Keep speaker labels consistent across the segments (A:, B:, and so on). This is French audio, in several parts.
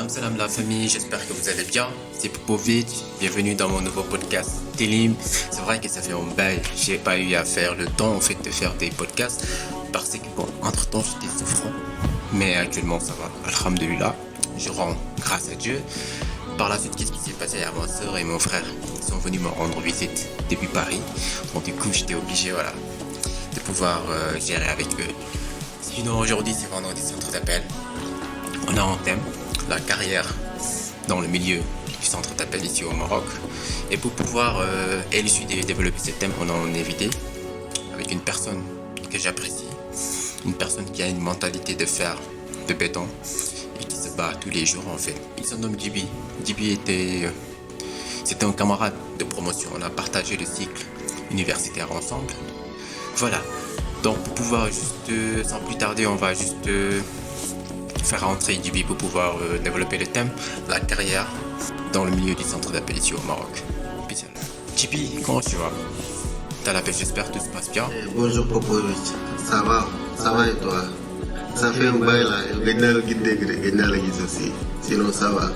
A: Salam la famille, j'espère que vous allez bien. C'est Popovic, bienvenue dans mon nouveau podcast Télim. C'est vrai que ça fait un bail, j'ai pas eu à faire le temps en fait de faire des podcasts parce que bon, entre temps j'étais souffrant, mais actuellement ça va, alhamdulillah, je rends grâce à Dieu. Par la suite, qu'est-ce qui s'est passé à ma soeur et mon frère? Ils sont venus me rendre visite depuis Paris, donc du coup j'étais obligé de pouvoir gérer avec eux. Sinon aujourd'hui c'est vendredi centre d'appel, on a un thème, la carrière dans le milieu du centre d'appel ici au Maroc. Et pour pouvoir élucider et développer ce thème, on a un invité avec une personne que j'apprécie, une personne qui a une mentalité de fer, de béton et qui se bat tous les jours en fait. Il se nomme Djiby. Djiby c'était un camarade de promotion, on a partagé le cycle universitaire ensemble. Voilà, donc pour pouvoir juste, sans plus tarder, on va juste faire rentrer Djiby pour pouvoir développer le thème, la carrière dans le milieu du centre d'appel ici au Maroc. Djiby, comment tu vas? T'as la pêche, j'espère que tout se passe bien.
B: Bonjour Popovic, ça va et toi? Ça fait un bail là, aussi, sinon ça va.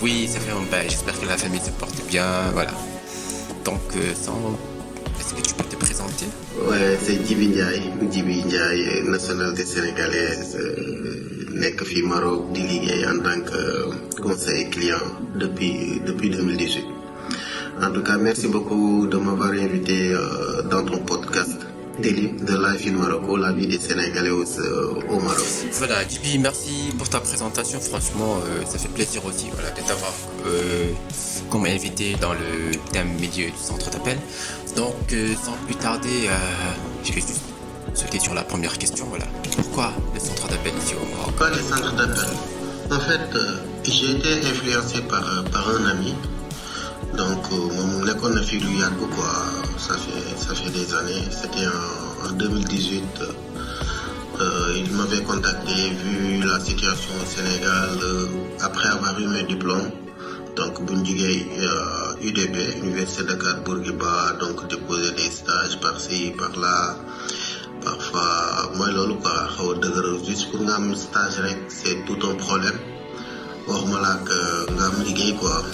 A: Oui, ça fait un bail, j'espère que la famille se porte bien, voilà. Donc, est-ce que tu peux te présenter?
B: Ouais, c'est Djiby Ndiaye, nationalité sénégalaise, nekk fi Maroc di liggéey en tant que conseiller client depuis 2018. En tout cas, merci beaucoup de m'avoir invité dans ton podcast Télim de Life in Morocco, la vie des Sénégalais au Maroc.
A: Voilà, Djiby, merci pour ta présentation. Franchement, ça fait plaisir aussi de t'avoir comme invité dans le thème milieu du centre d'appel. Donc, sans plus tarder, je vais juste sauter sur la première question. Voilà. Pourquoi le centre d'appel ici au Maroc?
B: Pourquoi le centre d'appel? En fait, j'ai été influencé par un ami. Donc, mon école fi lu yàgg quoi, ça fait des années. C'était en 2018. Il m'avait contacté vu la situation au Sénégal après avoir eu mes diplômes. Donc, Bundigay, UDB, Université de Dakar Bourguiba, donc déposer des stages par-ci, par-là. Parfois, moi, juste pour un stage, c'est tout un problème. Waxuma la que nga am liggéey quoi.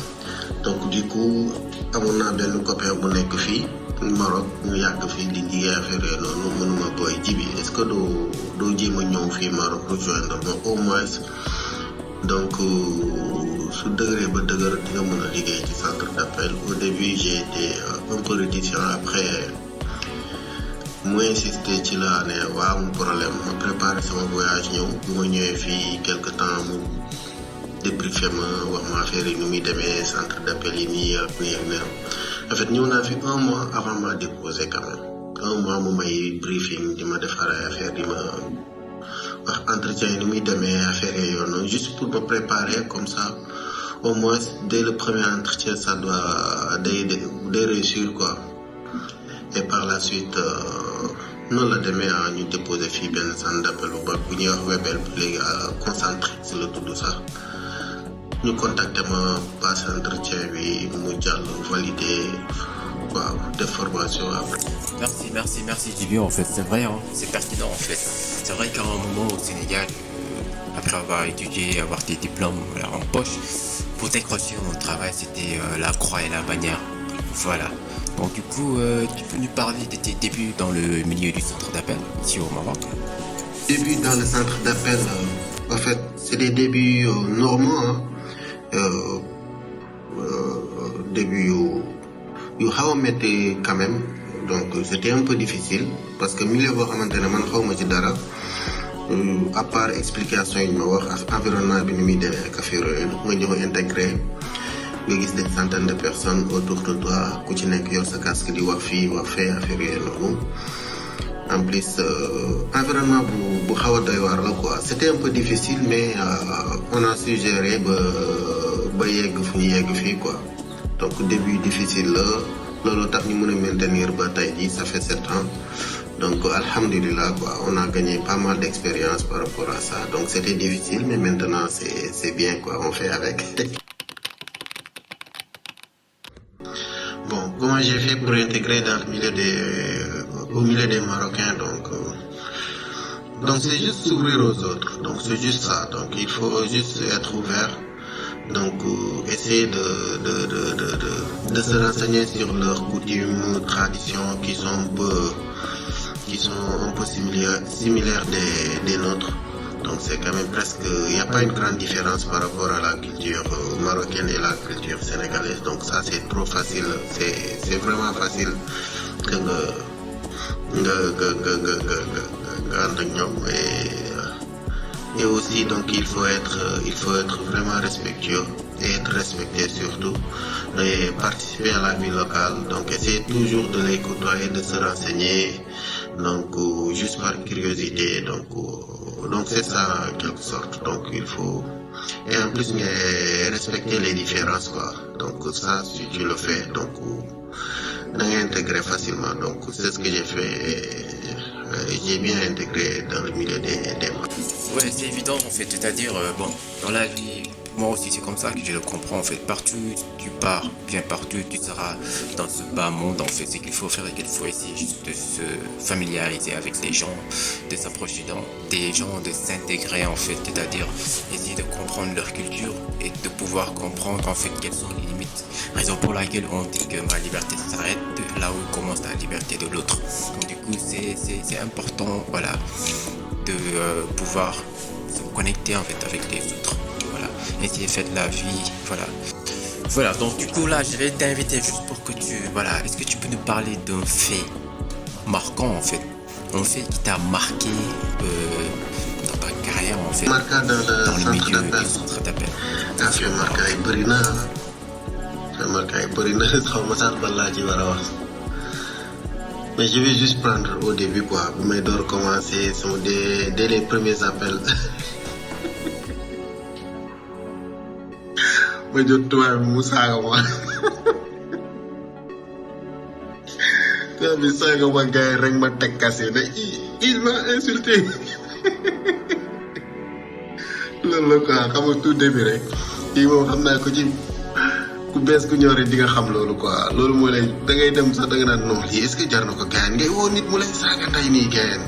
B: Donc du coup amoon naa benn copain bu nekk fii Maroc ñu yàgg fii di liggéey affaire yooyu noonu mënuma booy Djiby est-ce que doo jéem a ñëw fii Maroc rejoindre ma au moins donc su dëgëree ba dëgër di nga mën a liggéey ci centre d'appel. Au début j'ai été un peu réticent, après mu insisté ci la ne waaw mu problème ma préparé sama voyage ñëw bu ma ñëwee fii quelque temps mu débriefé ma wax ma affaire yi nu muy demee centre d'appel yi nii ak nii ak nii. En fait ñëw naa fi un mois avant ma déposer quand même. Un mois mu may briefing di ma defar ay affaire di ma wax entretien yi nu muy demee affaire yooyu noonu juste pour me préparer comme ça au moins dès le premier entretien ça doit day réussir quoi. Et par la suite noonu la demee ñu déposer fii benn centre d'appel bu ñuy wax Webel léegi concentré si la tudd sax. Nous contactons passe entretien bi mu jàll validé waaw de formation après.
A: Merci Djiby, en fait c'est vrai, c'est pertinent en fait. C'est vrai qu'à un moment au Sénégal, après avoir étudié, avoir des diplômes en poche, pour décrocher mon travail c'était la croix et la bannière. Voilà. Donc du coup, tu peux nous parler de tes débuts dans le milieu du centre d'appel ici au Maroc?
B: Début dans le centre d'appel, en fait c'est des débuts normaux. Début yu xaw a métti quand même, donc c'était un peu difficile parce que milieu boo xamante ne man xaw ma ci dara à part explication yi ma wax environnement bi ni muy demee ak affaire yooyu ma ñëw intégré nga gis des centaines de personnes autour de toi ku ci nekk yor sa casque di wax fii wax fee affaire yooyu noonu. En plus environnement bu xaw a doy waar la quoi c'était un peu difficile mais on a su gérer ba yegg fu ñu yegg fii quoi donc début difficile la loolu tax ñu mën a maintenir ba tey jii ça fait 7 ans donc alhamdulillah quoi on a gagné pas mal d'expérience par rapport à ça donc c'était difficile mais maintenant c'est bien quoi on fait avec. Bon, comment j'ai fait pour intégrer dans le milieu au milieu des Marocains donc c'est juste s'ouvrir aux autres donc c'est juste ça donc il faut juste être ouvert donc essayer de se renseigner sur leurs coutumes traditions qui sont un peu similaires des nôtres. Donc c'est quand même presque, il n'y a pas une grande différence par rapport à la culture marocaine et la culture sénégalaise. Donc ça c'est trop facile, c'est vraiment facile que nga ànd ak ñoom et aussi donc il faut être vraiment respectueux et être respecté surtout et participer à la vie locale. Donc essayer toujours de les côtoyer, de se renseigner donc juste par curiosité donc c'est ça en quelque sorte donc il faut et en plus respecter les différences quoi donc ça si tu le fais donc da ngay intégrer facilement donc c'est ce que j'ai fait et j'ai bien intégré dans le milieu des
A: Ouais, c'est évident en fait, c'est-à-dire bon dans la vie moi aussi c'est comme ça que je le comprends en fait, partout tu pars, bien partout tu seras dans ce bas monde en fait, c'est qu'il faut faire et qu'il faut essayer juste de se familiariser avec les gens, de s'approcher des gens, de s'intégrer en fait, c'est-à-dire essayer de comprendre leur culture et de pouvoir comprendre en fait quelles sont les limites, raison pour laquelle on dit que ma liberté s'arrête là où commence la liberté de l'autre. Donc du coup c'est important voilà de pouvoir se connecter en fait avec les autres. Essayer de faire de la vie, voilà donc du coup là je vais t'inviter juste pour que est-ce que tu peux nous parler d'un fait marquant en fait, un fait qui t'a marqué dans ta carrière en fait, dans le milieu du centre d'appel.
B: Fait marqué ay bëri na xaw ma sax ban laa ci war a wax mais je vais juste prendre au début quoi bu may door commencer sama dès les premiers appels ma jot tubaab bi mu saaga ma tubaab bi saaga ma gars yi rek ma teg kase ne il m'a insulté loolu la quoi xam nga tout début rek kii moom xam naa ko ci ku bees ku ñëw rek di nga xam loolu quoi loolu moo lay da ngay dem sax da nga naan non lii est-ce que jar na ko gaañ ngay woo nit mu lay saaga tey nii gaañ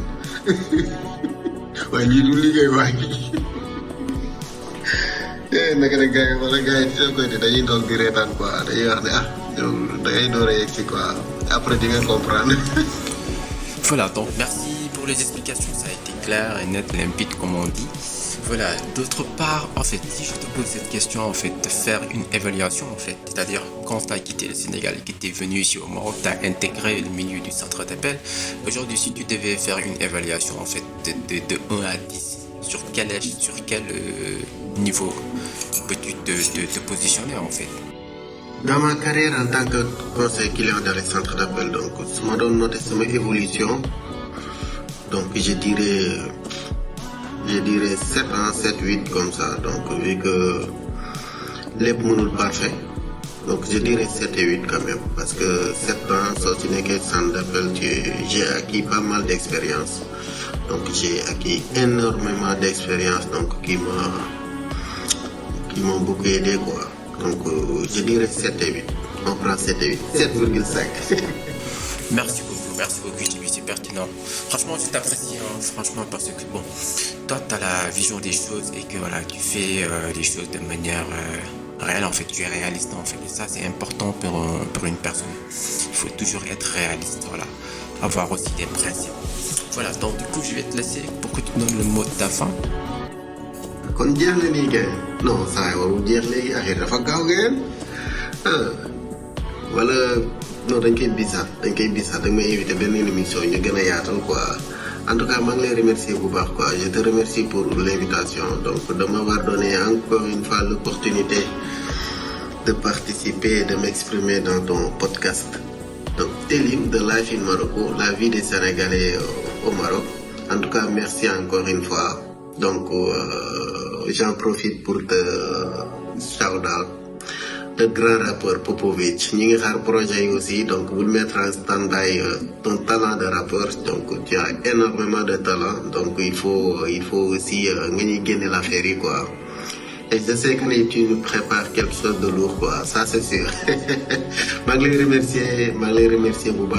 B: waaye lii du liggéey waay naka la gars yi wala gars yi soo koy dañuy toog di reetaan quoi dañuy wax ne da ngay door a yegg si quoi après di nga comprendre.
A: Voilà donc merci pour les explications, ça a été clair et net, limpide comme on dit. Voilà, d'autre part en fait si je te pose cette question en fait de faire une évaluation en fait, c'est-à-dire quand tu as quitté le Sénégal et que tu es venu ici au Maroc, tu as intégré le milieu du centre d'appel. Aujourd'hui si tu devais faire une évaluation en fait de 1 à 10 sur quel niveau peux-tu te positionner en fait?
B: Dans ma carrière en tant que conseiller client dans les centres d'appel donc su ma doon noter sama évolution donc je dirais 7 ans 7 8 comme ça donc vu que lépp mënul parfait donc je dirais 7 et 8 quand même parce que 7 ans soo ci nekkee centre d'appel j'ai acquis pas mal d'expérience donc j'ai acquis énormément d'expérience donc qui m'ont beaucoup aidé quoi donc je dirais 7 et 8 on prend 7 et 8 7,5.
A: Merci beaucoup c'est pertinent, franchement je t'apprécie franchement parce que bon toi tu as la vision des choses et que voilà tu fais les choses de manière réelle en fait, tu es réaliste en fait et ça c'est important pour une personne, il faut toujours être réaliste, voilà, avoir aussi des principes. Voilà donc du coup je vais te laisser pour que tu donnes le mot de ta fin.
B: kon jeex na nii gars non saa yi warul jeex léegi affaire dafa gaaw ngeen wala non dañ koy bisaat dañ may invité benn émission ñu gën a yaatal quoi en tout cas maa ngi lay remercier bu baax quoi je te remercie pour l'invitation donc de m'avoir donné encore une fois l'opportunité de participer et de m'exprimer dans ton podcast. Donc, Télim de Life in Morocco, la vie des Sénégalais au Maroc. En tout cas, merci encore une fois. Donc, j'en profite pour te shout out le grand rappeur Popovic. Nous avons un projet aussi, donc vous mettre en stand-by ton talent de rappeur. Donc, tu as énormément de talent, donc il faut aussi gagner l'affaire, quoi. Et je sais que tu nous prépares quelque chose de lourd, quoi. Ça, c'est sûr. Je les remercier beaucoup.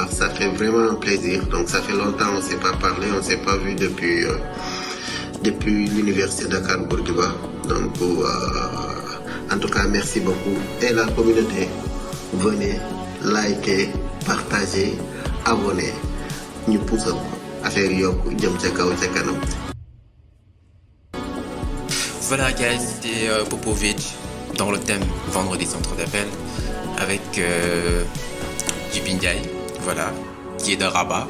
B: Ça fait vraiment un plaisir. Donc, ça fait longtemps qu'on ne s'est pas parlé, on ne s'est pas vu depuis l'université Dakar Bourguiba. Donc, en tout cas, merci beaucoup. Et la communauté, venez, likez, partagez, abonnez. Nous poussons à faire kanam.
A: Voilà guys, c'était Popovic dans le thème Vendredi Centre d'appel avec Jibindiaï, voilà, qui est de Rabat.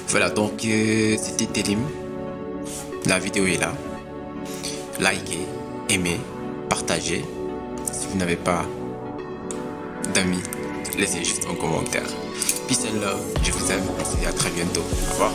A: Voilà, donc c'était Télim. La vidéo est là. Likez, aimez, partagez. Si vous n'avez pas d'amis, laissez juste un commentaire. Peace and love, je vous aime, on se dit à très bientôt. Au revoir.